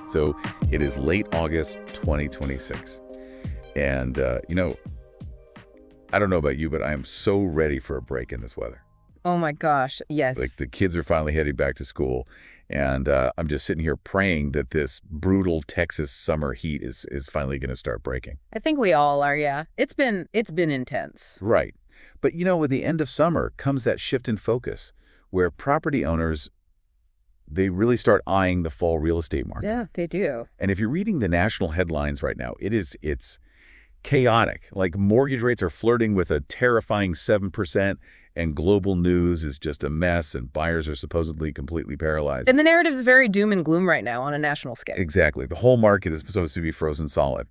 So it is late August 2026. And, I don't know about you, but I am so ready for a break in this weather. Oh my gosh, yes. Like the kids are finally heading back to school. And I'm just sitting here praying that this brutal Texas summer heat is finally going to start breaking. I think we all are, yeah. It's been intense. Right. But, with the end of summer comes that shift in focus where property owners, they really start eyeing the fall real estate market. Yeah, they do. And if you're reading the national headlines right now, it's chaotic. Like mortgage rates are flirting with a terrifying 7%, and global news is just a mess, and buyers are supposedly completely paralyzed. And the narrative is very doom and gloom right now on a national scale. Exactly. The whole market is supposed to be frozen solid.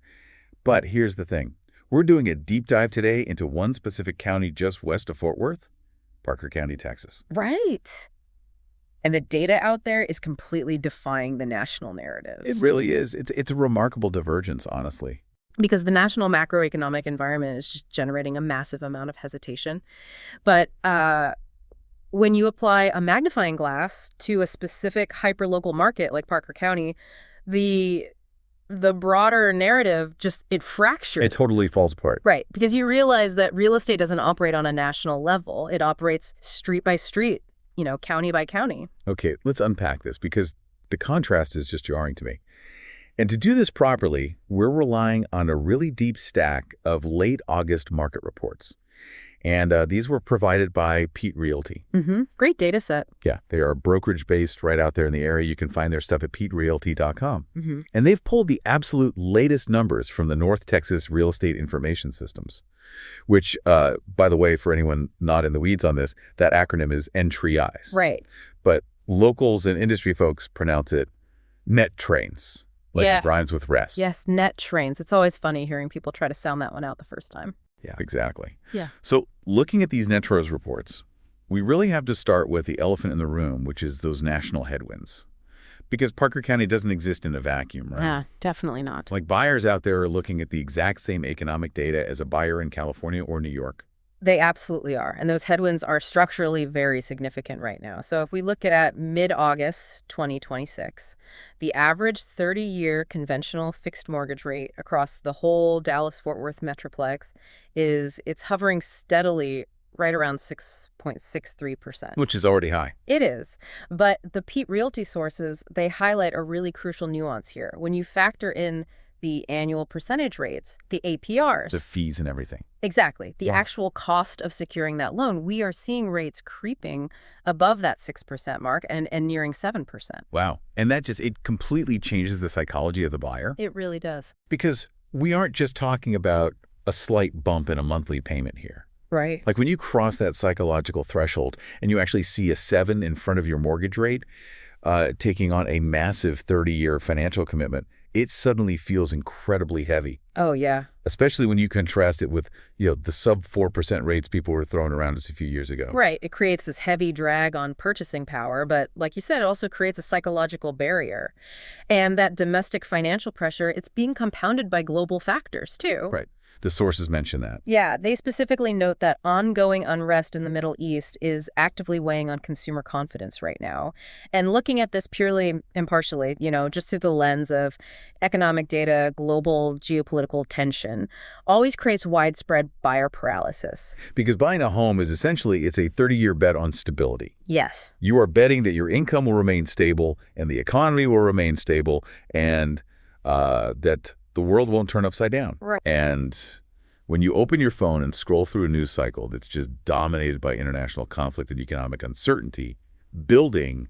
But here's the thing. We're doing a deep dive today into one specific county just west of Fort Worth, Parker County, Texas. Right. And the data out there is completely defying the national narrative. It really is. It's a remarkable divergence, honestly. Because the national macroeconomic environment is just generating a massive amount of hesitation. But when you apply a magnifying glass to a specific hyperlocal market like Parker County, the broader narrative it fractures. It totally falls apart. Right, because you realize that real estate doesn't operate on a national level. It operates street by street, county by county. Okay, let's unpack this because the contrast is just jarring to me. And to do this properly, we're relying on a really deep stack of late August market reports. And these were provided by Peet Realty. Mm-hmm. Great data set. Yeah, they are brokerage-based right out there in the area. You can find their stuff at peetrealty.com. Mm-hmm. And they've pulled the absolute latest numbers from the North Texas Real Estate Information Systems, which, by the way, for anyone not in the weeds on this, that acronym is NTRIs. Right. But locals and industry folks pronounce it net trains, like Yeah. it rhymes with rest. Yes, net trains. It's always funny hearing people try to sound that one out the first time. Yeah, exactly. Yeah. So looking at these Netros reports, we really have to start with the elephant in the room, which is those national headwinds. Because Parker County doesn't exist in a vacuum, right? Yeah, definitely not. Like buyers out there are looking at the exact same economic data as a buyer in California or New York. They absolutely are. And those headwinds are structurally very significant right now. So if we look at mid-August 2026, the average 30-year conventional fixed mortgage rate across the whole Dallas-Fort Worth metroplex it's hovering steadily right around 6.63%. Which is already high. It is. But the Peet Realty sources, they highlight a really crucial nuance here. When you factor in the annual percentage rates, the APRs. The fees and everything. Exactly. The Wow. actual cost of securing that loan, we are seeing rates creeping above that 6% mark and nearing 7%. Wow. And it completely changes the psychology of the buyer. It really does. Because we aren't just talking about a slight bump in a monthly payment here. Right. Like when you cross that psychological threshold and you actually see a 7 in front of your mortgage rate, taking on a massive 30-year financial commitment, it suddenly feels incredibly heavy. Oh, yeah. Especially when you contrast it with, the sub 4% rates people were throwing around just a few years ago. Right. It creates this heavy drag on purchasing power, but like you said, it also creates a psychological barrier. And that domestic financial pressure, it's being compounded by global factors, too. Right. The sources mention that. Yeah, they specifically note that ongoing unrest in the Middle East is actively weighing on consumer confidence right now. And looking at this purely impartially, just through the lens of economic data, global geopolitical tension, always creates widespread buyer paralysis. Because buying a home is essentially, it's a 30-year bet on stability. Yes. You are betting that your income will remain stable and the economy will remain stable and that the world won't turn upside down. Right. And when you open your phone and scroll through a news cycle that's just dominated by international conflict and economic uncertainty, building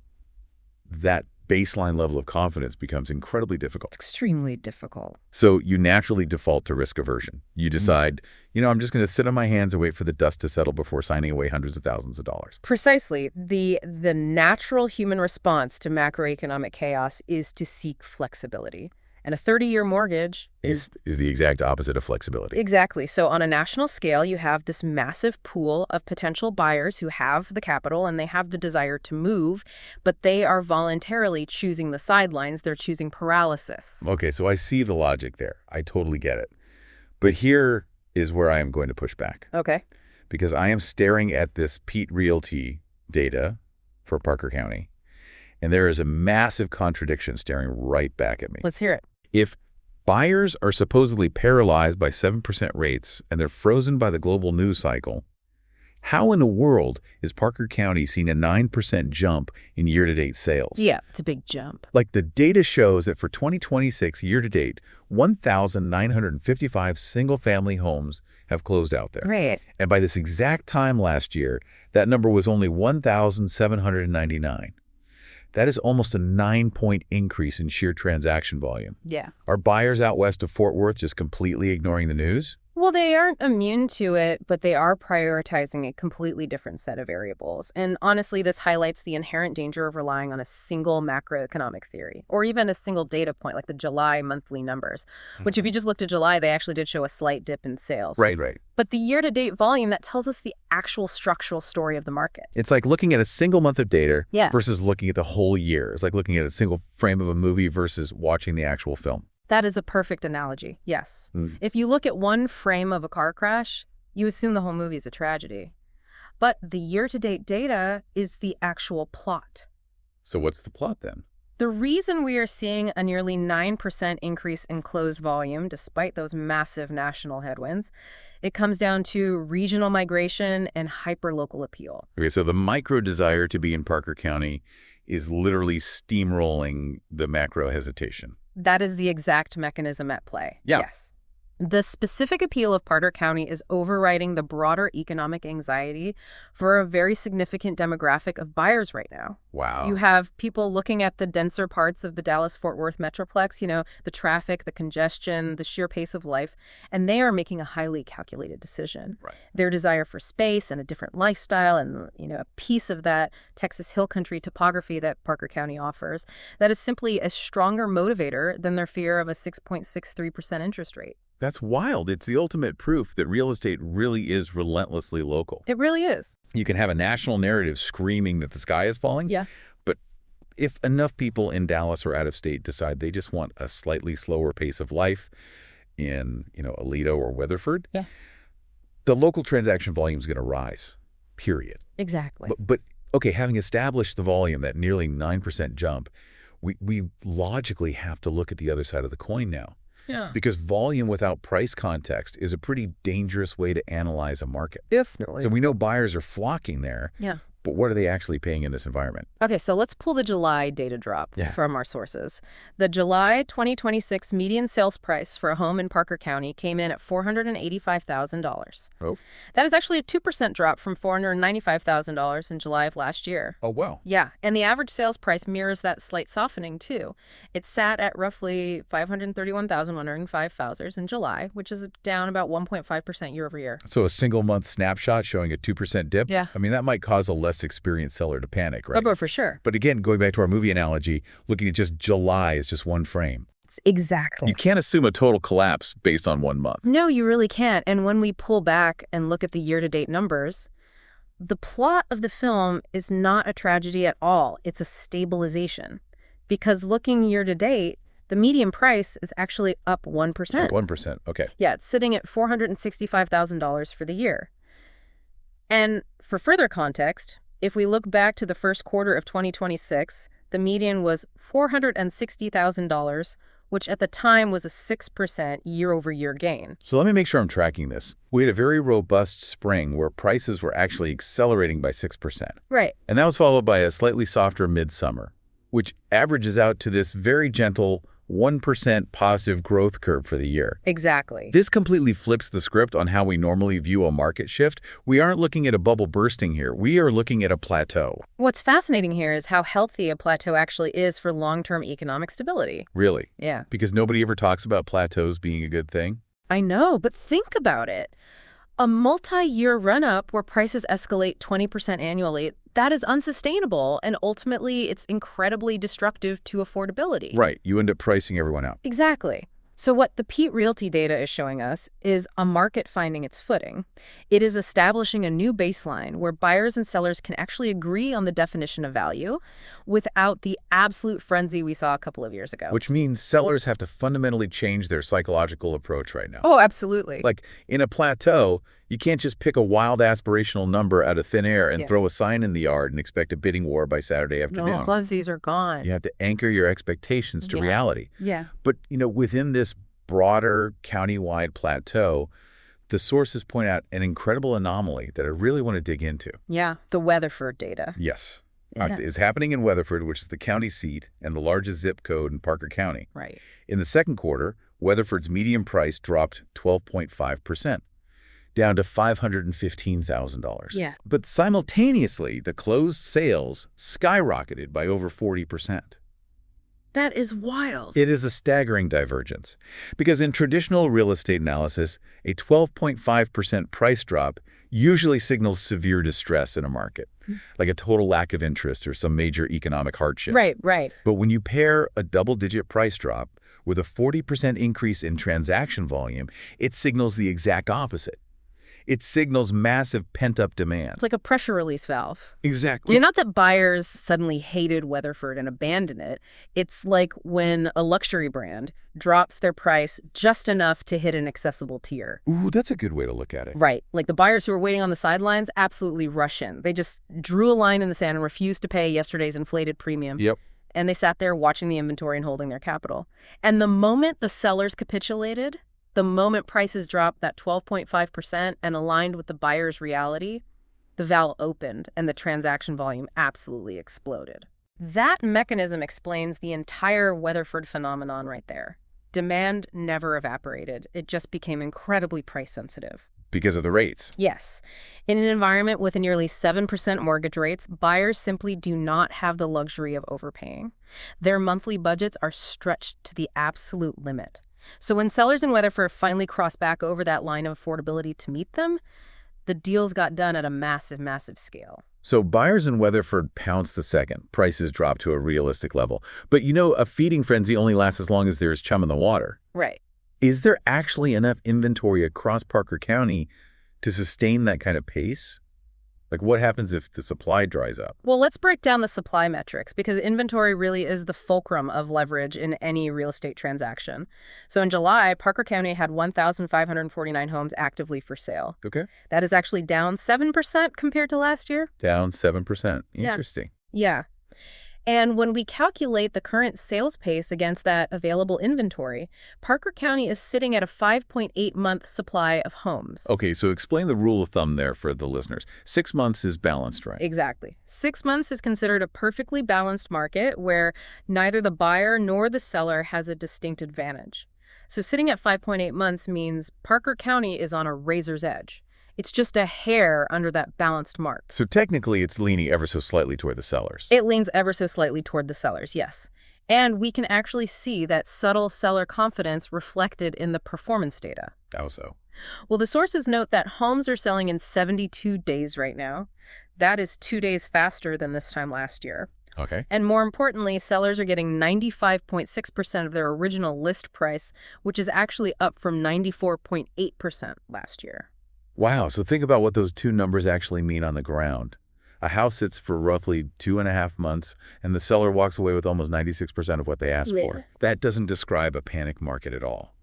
that baseline level of confidence becomes incredibly difficult. Extremely difficult. So you naturally default to risk aversion. You decide, I'm just going to sit on my hands and wait for the dust to settle before signing away hundreds of thousands of dollars. Precisely. The natural human response to macroeconomic chaos is to seek flexibility. And a 30-year mortgage is the exact opposite of flexibility. Exactly. So on a national scale, you have this massive pool of potential buyers who have the capital and they have the desire to move, but they are voluntarily choosing the sidelines. They're choosing paralysis. Okay, so I see the logic there. I totally get it. But here is where I am going to push back. Okay. Because I am staring at this Peet Realty data for Parker County, And there is a massive contradiction staring right back at me. Let's hear it. If buyers are supposedly paralyzed by 7% rates and they're frozen by the global news cycle, how in the world is Parker County seeing a 9% jump in year-to-date sales? Yeah, it's a big jump. Like, the data shows that for 2026 year-to-date, 1,955 single-family homes have closed out there. Right. And by this exact time last year, that number was only 1,799. That is almost a 9-point increase in sheer transaction volume. Yeah. Are buyers out west of Fort Worth just completely ignoring the news? Well, they aren't immune to it, but they are prioritizing a completely different set of variables. And honestly, this highlights the inherent danger of relying on a single macroeconomic theory, or even a single data point, like the July monthly numbers, which if you just looked at July, they actually did show a slight dip in sales. Right. But the year-to-date volume, that tells us the actual structural story of the market. It's like looking at a single month of data Yeah. versus looking at the whole year. It's like looking at a single frame of a movie versus watching the actual film. That is a perfect analogy, yes. If you look at one frame of a car crash, you assume the whole movie is a tragedy. But the year-to-date data is the actual plot. So what's the plot then? The reason we are seeing a nearly 9% increase in closed volume, despite those massive national headwinds, it comes down to regional migration and hyperlocal appeal. Okay, so the micro desire to be in Parker County is literally steamrolling the macro hesitation. That is the exact mechanism at play. Yeah. Yes. The specific appeal of Parker County is overriding the broader economic anxiety for a very significant demographic of buyers right now. Wow. You have people looking at the denser parts of the Dallas-Fort Worth metroplex, the traffic, the congestion, the sheer pace of life, and they are making a highly calculated decision. Right. Their desire for space and a different lifestyle and, a piece of that Texas hill country topography that Parker County offers, that is simply a stronger motivator than their fear of a 6.63% interest rate. That's wild. It's the ultimate proof that real estate really is relentlessly local. It really is. You can have a national narrative screaming that the sky is falling. Yeah. But if enough people in Dallas or out of state decide they just want a slightly slower pace of life in, Alito or Weatherford, yeah, the local transaction volume is going to rise, period. Exactly. But okay, having established the volume, that nearly 9% jump, we logically have to look at the other side of the coin now. Yeah. Because volume without price context is a pretty dangerous way to analyze a market. Definitely. So we know buyers are flocking there. Yeah. But what are they actually paying in this environment? Okay, so let's pull the July data drop from our sources. The July 2026 median sales price for a home in Parker County came in at $485,000. Oh. That is actually a 2% drop from $495,000 in July of last year. Oh, wow. Yeah, and the average sales price mirrors that slight softening, too. It sat at roughly $531,105 in July, which is down about 1.5% year over year. So a single month snapshot showing a 2% dip? Yeah. I mean, that might cause a less experienced seller to panic, right? Oh, for sure. But again, going back to our movie analogy, looking at just July is just one frame. Exactly. You can't assume a total collapse based on 1 month. No, you really can't. And when we pull back and look at the year-to-date numbers, the plot of the film is not a tragedy at all. It's a stabilization. Because looking year-to-date, the median price is actually up 1%. 1%, okay. Yeah, it's sitting at $465,000 for the year. And for further context, if we look back to the first quarter of 2026, the median was $460,000, which at the time was a 6% year-over-year gain. So let me make sure I'm tracking this. We had a very robust spring where prices were actually accelerating by 6%. Right. And that was followed by a slightly softer midsummer, which averages out to this very gentle 1% positive growth curve for the year. Exactly. This completely flips the script on how we normally view a market shift. We aren't looking at a bubble bursting here. We are looking at a plateau. What's fascinating here is how healthy a plateau actually is for long-term economic stability. Really? Yeah. Because nobody ever talks about plateaus being a good thing. I know, but think about it. A multi-year run-up where prices escalate 20% annually, that is unsustainable, and ultimately it's incredibly destructive to affordability. Right. You end up pricing everyone out. Exactly. So what the Peet Realty data is showing us is a market finding its footing. It is establishing a new baseline where buyers and sellers can actually agree on the definition of value without the absolute frenzy we saw a couple of years ago. Which means sellers have to fundamentally change their psychological approach right now. Oh, absolutely. Like in a plateau, You can't just pick a wild aspirational number out of thin air and Yeah. throw a sign in the yard and expect a bidding war by Saturday No, afternoon. fuzzies are gone. You have to anchor your expectations to Yeah. reality. Yeah. But, within this broader county-wide plateau, the sources point out an incredible anomaly that I really want to dig into. Yeah, the Weatherford data. Yes. Yeah. It's happening in Weatherford, which is the county seat and the largest zip code in Parker County. Right. In the second quarter, Weatherford's median price dropped 12.5%, down to $515,000. Yeah. But simultaneously, the closed sales skyrocketed by over 40%. That is wild. It is a staggering divergence, because in traditional real estate analysis, a 12.5% price drop usually signals severe distress in a market, like a total lack of interest or some major economic hardship. Right. But when you pair a double-digit price drop with a 40% increase in transaction volume, it signals the exact opposite. It signals massive pent-up demand. It's like a pressure release valve. Exactly. Not that buyers suddenly hated Weatherford and abandoned it. It's like when a luxury brand drops their price just enough to hit an accessible tier. Ooh, that's a good way to look at it. Right. Like the buyers who were waiting on the sidelines absolutely rush in. They just drew a line in the sand and refused to pay yesterday's inflated premium. Yep. And they sat there watching the inventory and holding their capital. And the moment the sellers capitulated, the moment prices dropped that 12.5% and aligned with the buyer's reality, the valve opened and the transaction volume absolutely exploded. That mechanism explains the entire Weatherford phenomenon right there. Demand never evaporated. It just became incredibly price sensitive. Because of the rates. Yes. In an environment with nearly 7% mortgage rates, buyers simply do not have the luxury of overpaying. Their monthly budgets are stretched to the absolute limit. So when sellers in Weatherford finally crossed back over that line of affordability to meet them, the deals got done at a massive, massive scale. So buyers in Weatherford pounced the second. Prices dropped to a realistic level. But a feeding frenzy only lasts as long as there's chum in the water. Right. Is there actually enough inventory across Parker County to sustain that kind of pace? Like, what happens if the supply dries up? Well, let's break down the supply metrics, because inventory really is the fulcrum of leverage in any real estate transaction. So in July, Parker County had 1,549 homes actively for sale. Okay. That is actually down 7% compared to last year. Down 7%. Yeah. Interesting. Yeah. And when we calculate the current sales pace against that available inventory, Parker County is sitting at a 5.8-month supply of homes. Okay, so explain the rule of thumb there for the listeners. 6 months is balanced, right? Exactly. 6 months is considered a perfectly balanced market where neither the buyer nor the seller has a distinct advantage. So sitting at 5.8 months means Parker County is on a razor's edge. It's just a hair under that balanced mark. So technically, it's leaning ever so slightly toward the sellers. It leans ever so slightly toward the sellers, yes. And we can actually see that subtle seller confidence reflected in the performance data. How so? Well, the sources note that homes are selling in 72 days right now. That is 2 days faster than this time last year. Okay. And more importantly, sellers are getting 95.6% of their original list price, which is actually up from 94.8% last year. Wow, so think about what those two numbers actually mean on the ground. A house sits for roughly 2.5 months, and the seller walks away with almost 96% of what they asked for. That doesn't describe a panic market at all.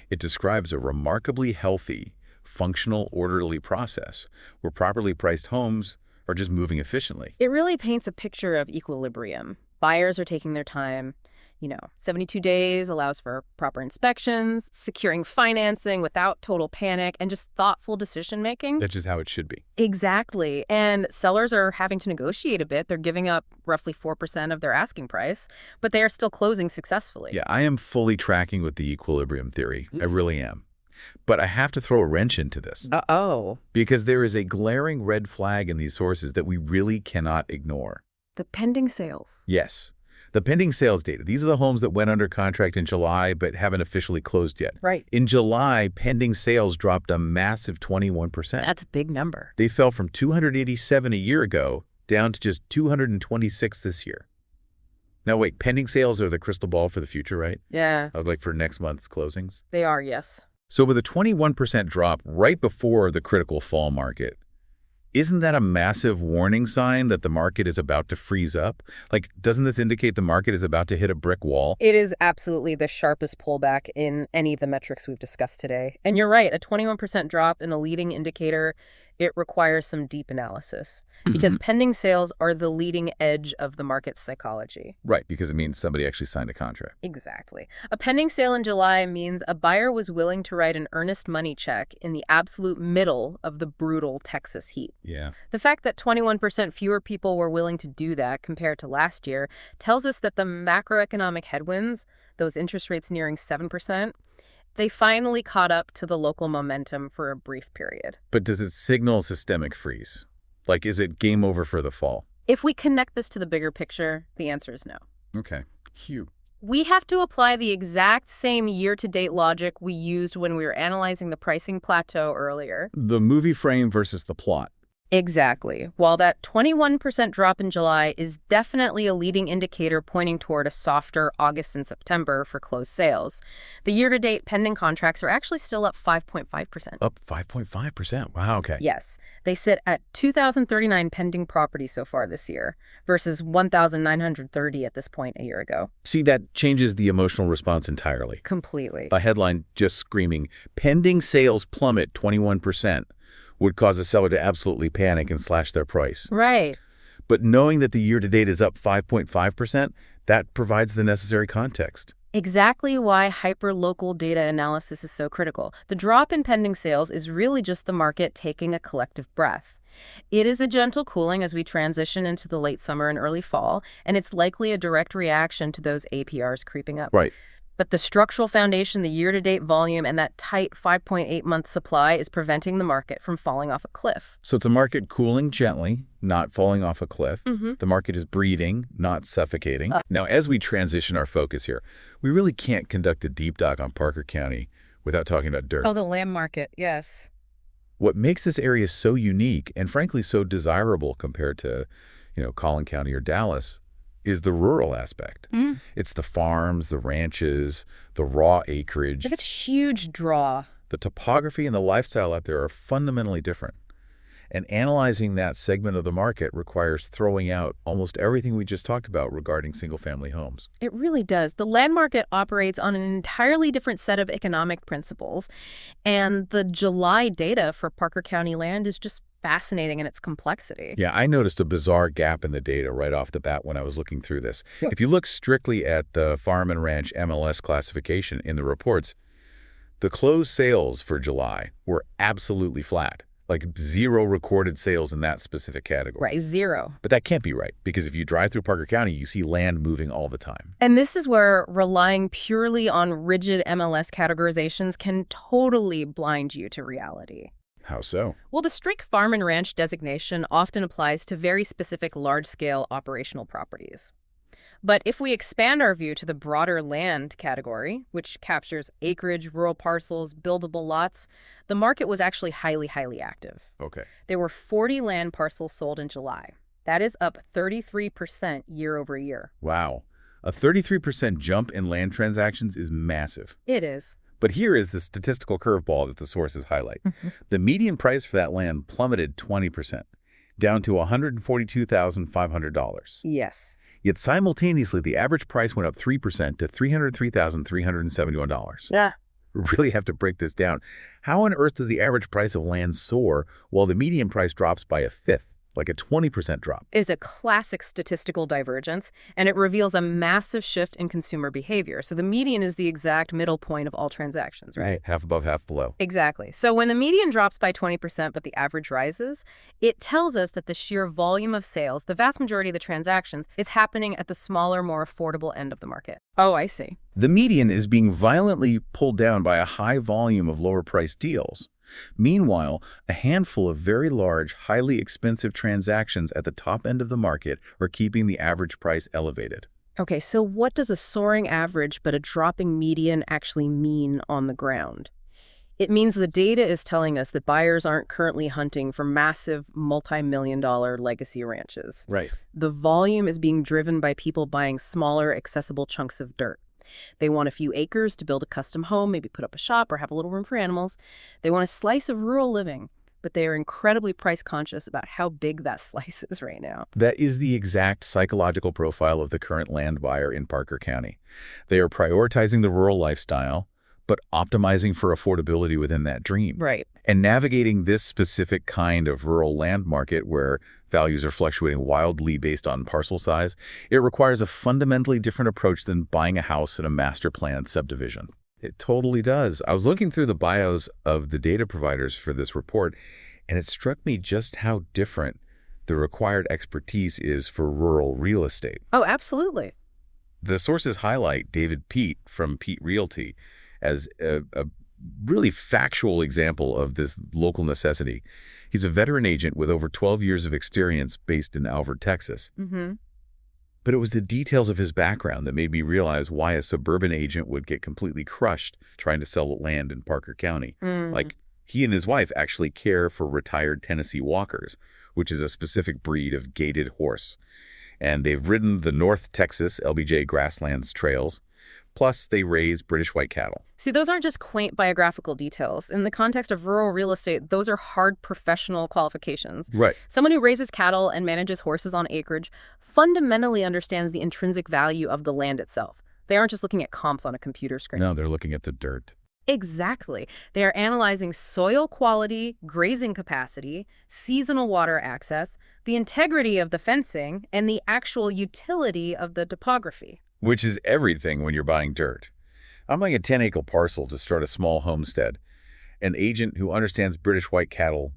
It describes a remarkably healthy, functional, orderly process where properly priced homes are just moving efficiently. It really paints a picture of equilibrium. Buyers are taking their time. 72 days allows for proper inspections, securing financing without total panic, and just thoughtful decision-making. That's just how it should be. Exactly. And sellers are having to negotiate a bit. They're giving up roughly 4% of their asking price, but they are still closing successfully. Yeah, I am fully tracking with the equilibrium theory. I really am. But I have to throw a wrench into this. Uh-oh. Because there is a glaring red flag in these sources that we really cannot ignore. The pending sales. Yes. The pending sales data. These are the homes that went under contract in July but haven't officially closed yet. Right. In July, pending sales dropped a massive 21%. That's a big number. They fell from 287 a year ago down to just 226 this year. Now, wait, pending sales are the crystal ball for the future, right? Yeah. Like for next month's closings? They are, yes. So with a 21% drop right before the critical fall market, Isn't that a massive warning sign that the market is about to freeze up? Like, doesn't this indicate the market is about to hit a brick wall? It is absolutely the sharpest pullback in any of the metrics we've discussed today. And you're right, a 21% drop in a leading indicator, it requires some deep analysis because pending sales are the leading edge of the market's psychology. Right, because it means somebody actually signed a contract. Exactly. A pending sale in July means a buyer was willing to write an earnest money check in the absolute middle of the brutal Texas heat. Yeah. The fact that 21% fewer people were willing to do that compared to last year tells us that the macroeconomic headwinds, those interest rates nearing 7%, they finally caught up to the local momentum for a brief period. But does it signal systemic freeze? Like, is it game over for the fall? If we connect this to the bigger picture, the answer is no. Okay. Phew. We have to apply the exact same year-to-date logic we used when we were analyzing the pricing plateau earlier. The movie frame versus the plot. Exactly. While that 21% drop in July is definitely a leading indicator pointing toward a softer August and September for closed sales, the year-to-date pending contracts are actually still up 5.5%. Up 5.5%. Wow, okay. Yes. They sit at 2,039 pending properties so far this year versus 1,930 at this point a year ago. See, that changes the emotional response entirely. Completely. A headline just screaming, pending sales plummet 21%. Would cause a seller to absolutely panic and slash their price. Right. But knowing that the year-to-date is up 5.5%, that provides the necessary context. Exactly why hyper-local data analysis is so critical. The drop in pending sales is really just the market taking a collective breath. It is a gentle cooling as we transition into the late summer and early fall, and it's likely a direct reaction to those APRs creeping up. Right. But the structural foundation, the year-to-date volume, and that tight 5.8-month supply is preventing the market from falling off a cliff. So it's a market cooling gently, not falling off a cliff. The market is breathing, not suffocating. Now, as we transition our focus here, we really can't conduct a deep dive on Parker County without talking about dirt. Oh, the land market, yes. What makes this area so unique and frankly so desirable compared to, Collin County or Dallas is the rural aspect. It's the farms, the ranches, the raw acreage. That's a huge draw. The topography and the lifestyle out there are fundamentally different. And analyzing that segment of the market requires throwing out almost everything we just talked about regarding single-family homes. It really does. The land market operates on an entirely different set of economic principles, and the July data for Parker County land is just fascinating in its complexity. Yeah, I noticed a bizarre gap in the data right off the bat when I was looking through this. If you look strictly at the Farm and Ranch MLS classification in the reports, the closed sales for July were absolutely flat. Like zero recorded sales in that specific category. Right, zero. But that can't be right, because if you drive through Parker County, you see land moving all the time. And this is where relying purely on rigid MLS categorizations can totally blind you to reality. How so? Well, the strict farm and ranch designation often applies to very specific large-scale operational properties. But if we expand our view to the broader land category, which captures acreage, rural parcels, buildable lots, the market was actually highly, highly active. Okay. There were 40 land parcels sold in July. That is up 33% year over year. Wow. A 33% jump in land transactions is massive. It is. But here is the statistical curveball that the sources highlight. The median price for that land plummeted 20%, down to $142,500. Yes. Yet simultaneously, the average price went up 3% to $303,371. Yeah. We really have to break this down. How on earth does the average price of land soar while the median price drops by a fifth? Like a 20% drop. Is a classic statistical divergence, and it reveals a massive shift in consumer behavior. So the median is the exact middle point of all transactions, right? Half above, half below. Exactly. So when the median drops by 20%, but the average rises, it tells us that the sheer volume of sales, the vast majority of the transactions, is happening at the smaller, more affordable end of the market. Oh, I see. The median is being violently pulled down by a high volume of lower-priced deals. Meanwhile, a handful of very large, highly expensive transactions at the top end of the market are keeping the average price elevated. Okay, so what does a soaring average but a dropping median actually mean on the ground? It means the data is telling us that buyers aren't currently hunting for massive, multi-million-dollar legacy ranches. Right. The volume is being driven by people buying smaller, accessible chunks of dirt. They want a few acres to build a custom home, maybe put up a shop or have a little room for animals. They want a slice of rural living, but they are incredibly price conscious about how big that slice is right now. That is the exact psychological profile of the current land buyer in Parker County. They are prioritizing the rural lifestyle, but optimizing for affordability within that dream. Right. And navigating this specific kind of rural land market where values are fluctuating wildly based on parcel size, it requires a fundamentally different approach than buying a house in a master plan subdivision. It totally does. I was looking through the bios of the data providers for this report, and it struck me just how different the required expertise is for rural real estate. Oh, absolutely. The sources highlight David Peet from Peet Realty as a really factual example of this local necessity. He's a veteran agent with over 12 years of experience based in Alvord, Texas. Mm-hmm. But it was the details of his background that made me realize why a suburban agent would get completely crushed trying to sell land in Parker County. Like, he and his wife actually care for retired Tennessee walkers, which is a specific breed of gaited horse. And they've ridden the North Texas LBJ grasslands trails. Plus, they raise British white cattle. See, those aren't just quaint biographical details. In the context of rural real estate, those are hard professional qualifications. Right. Someone who raises cattle and manages horses on acreage fundamentally understands the intrinsic value of the land itself. They aren't just looking at comps on a computer screen. No, they're looking at the dirt. Exactly. They are analyzing soil quality, grazing capacity, seasonal water access, the integrity of the fencing, and the actual utility of the topography. Which is everything when you're buying dirt. I'm buying a 10-acre parcel to start a small homestead. An agent who understands British white cattle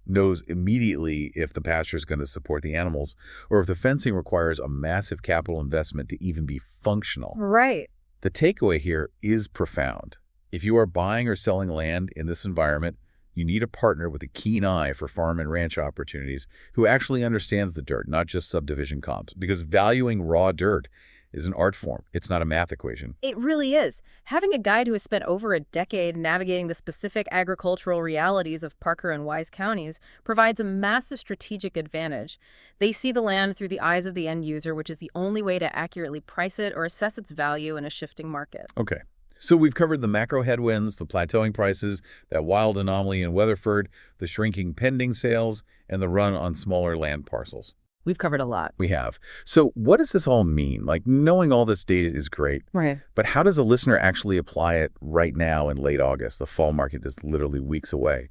knows immediately if the pasture is going to support the animals or if the fencing requires a massive capital investment to even be functional. Right. The takeaway here is profound. If you are buying or selling land in this environment, you need a partner with a keen eye for farm and ranch opportunities who actually understands the dirt, not just subdivision comps, because valuing raw dirt is an art form. It's not a math equation. It really is. Having a guide who has spent over a decade navigating the specific agricultural realities of Parker and Wise counties provides a massive strategic advantage. They see the land through the eyes of the end user, which is the only way to accurately price it or assess its value in a shifting market. Okay. So we've covered the macro headwinds, the plateauing prices, that wild anomaly in Weatherford, the shrinking pending sales, and the run on smaller land parcels. We've covered a lot. We have. So what does this all mean? Like, knowing all this data is great. Right. But how does a listener actually apply it right now in late August? The fall market is literally weeks away.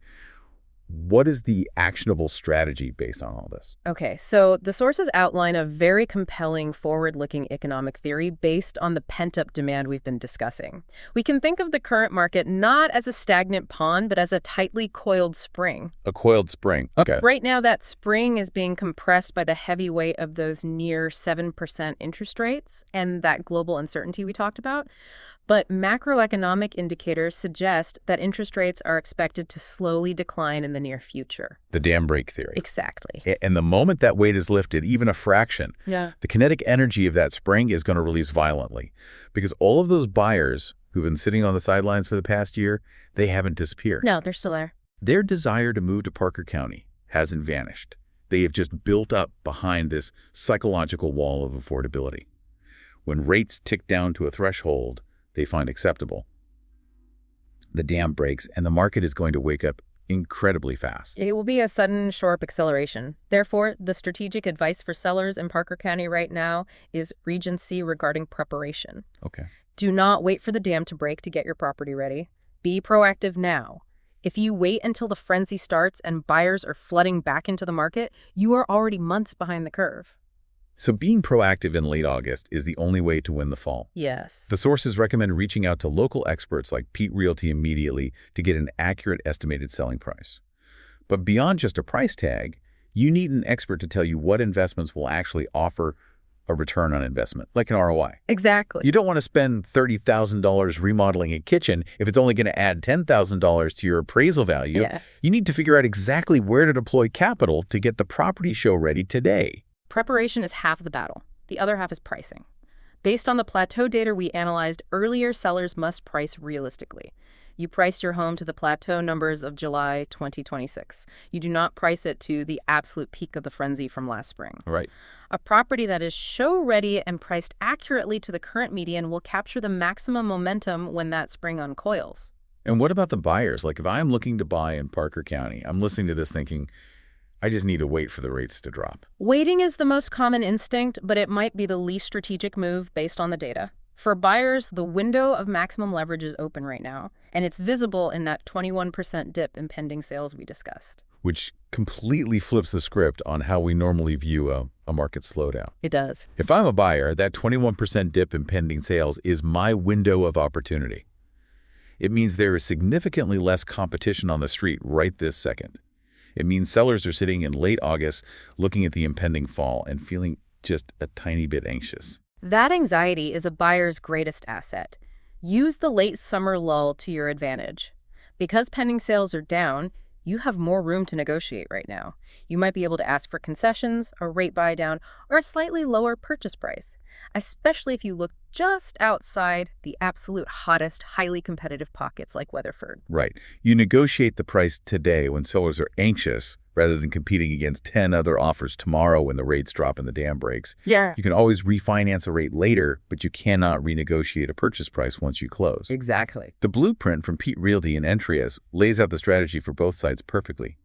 What is the actionable strategy based on all this? Okay, so the sources outline a very compelling forward-looking economic theory based on the pent-up demand we've been discussing. We can think of the current market not as a stagnant pond, but as a tightly coiled spring. A coiled spring. Okay. Right now, that spring is being compressed by the heavy weight of those near 7% interest rates and that global uncertainty we talked about. But macroeconomic indicators suggest that interest rates are expected to slowly decline in the near future. The dam break theory. Exactly. And the moment that weight is lifted, even a fraction, Yeah. the kinetic energy of that spring is going to release violently. Because all of those buyers who've been sitting on the sidelines for the past year, they haven't disappeared. No, they're still there. Their desire to move to Parker County hasn't vanished. They have just built up behind this psychological wall of affordability. When rates tick down to a threshold they find acceptable, the dam breaks and the market is going to wake up incredibly fast. It will be a sudden, sharp acceleration. Therefore, the strategic advice for sellers in Parker County right now is regency regarding preparation. Okay. Do not wait for the dam to break to get your property ready. Be proactive now. If you wait until the frenzy starts and buyers are flooding back into the market, you are already months behind the curve. So being proactive in late August is the only way to win the fall. Yes. The sources recommend reaching out to local experts like Peet Realty immediately to get an accurate estimated selling price. But beyond just a price tag, you need an expert to tell you what investments will actually offer a return on investment, like an ROI. Exactly. You don't want to spend $30,000 remodeling a kitchen if it's only going to add $10,000 to your appraisal value. Yeah. You need to figure out exactly where to deploy capital to get the property show ready today. Preparation is half the battle. The other half is pricing. Based on the plateau data we analyzed earlier, sellers must price realistically. You price your home to the plateau numbers of July 2026. You do not price it to the absolute peak of the frenzy from last spring. Right. A property that is show-ready and priced accurately to the current median will capture the maximum momentum when that spring uncoils. And what about the buyers? Like if I'm looking to buy in Parker County, I'm listening to this thinking, I just need to wait for the rates to drop. Waiting is the most common instinct, but it might be the least strategic move based on the data. For buyers, the window of maximum leverage is open right now, and it's visible in that 21% dip in pending sales we discussed. Which completely flips the script on how we normally view a market slowdown. It does. If I'm a buyer, that 21% dip in pending sales is my window of opportunity. It means there is significantly less competition on the street right this second. It means sellers are sitting in late August looking at the impending fall and feeling just a tiny bit anxious. That anxiety is a buyer's greatest asset. Use the late summer lull to your advantage. Because pending sales are down, you have more room to negotiate right now. You might be able to ask for concessions, a rate buy down, or a slightly lower purchase price, especially if you look just outside the absolute hottest, highly competitive pockets like Weatherford. Right. You negotiate the price today when sellers are anxious rather than competing against 10 other offers tomorrow when the rates drop and the dam breaks. Yeah. You can always refinance a rate later, but you cannot renegotiate a purchase price once you close. Exactly. The blueprint from Peet Realty and Entrias lays out the strategy for both sides perfectly.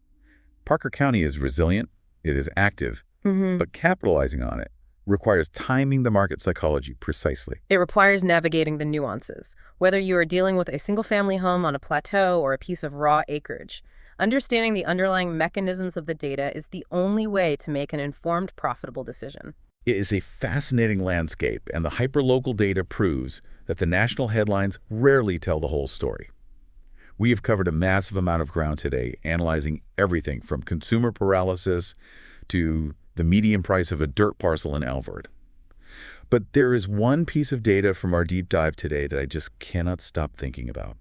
Parker County is resilient, it is active, but capitalizing on it requires timing the market psychology precisely. It requires navigating the nuances, whether you are dealing with a single-family home on a plateau or a piece of raw acreage. Understanding the underlying mechanisms of the data is the only way to make an informed, profitable decision. It is a fascinating landscape, and the hyperlocal data proves that the national headlines rarely tell the whole story. We have covered a massive amount of ground today, analyzing everything from consumer paralysis to the median price of a dirt parcel in Weatherford. But there is one piece of data from our deep dive today that I just cannot stop thinking about.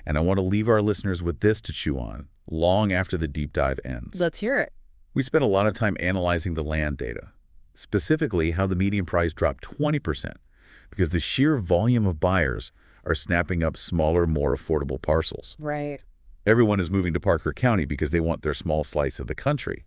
And I want to leave our listeners with this to chew on long after the deep dive ends. Let's hear it. We spent a lot of time analyzing the land data, specifically how the median price dropped 20%, because the sheer volume of buyers are snapping up smaller, more affordable parcels. Right. Everyone is moving to Parker County because they want their small slice of the country.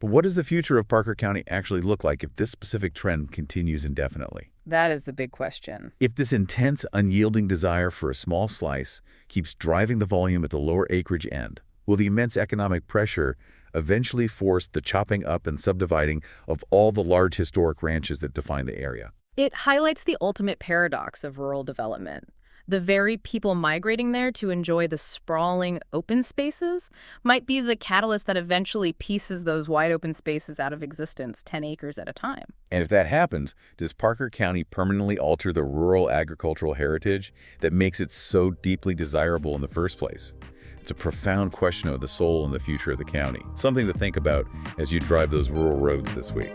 But what does the future of Parker County actually look like if this specific trend continues indefinitely? That is the big question. If this intense, unyielding desire for a small slice keeps driving the volume at the lower acreage end, will the immense economic pressure eventually force the chopping up and subdividing of all the large historic ranches that define the area? It highlights the ultimate paradox of rural development. The very people migrating there to enjoy the sprawling open spaces might be the catalyst that eventually pieces those wide open spaces out of existence 10 acres at a time. And if that happens, does Parker County permanently alter the rural agricultural heritage that makes it so deeply desirable in the first place? It's a profound question of the soul and the future of the county, something to think about as you drive those rural roads this week.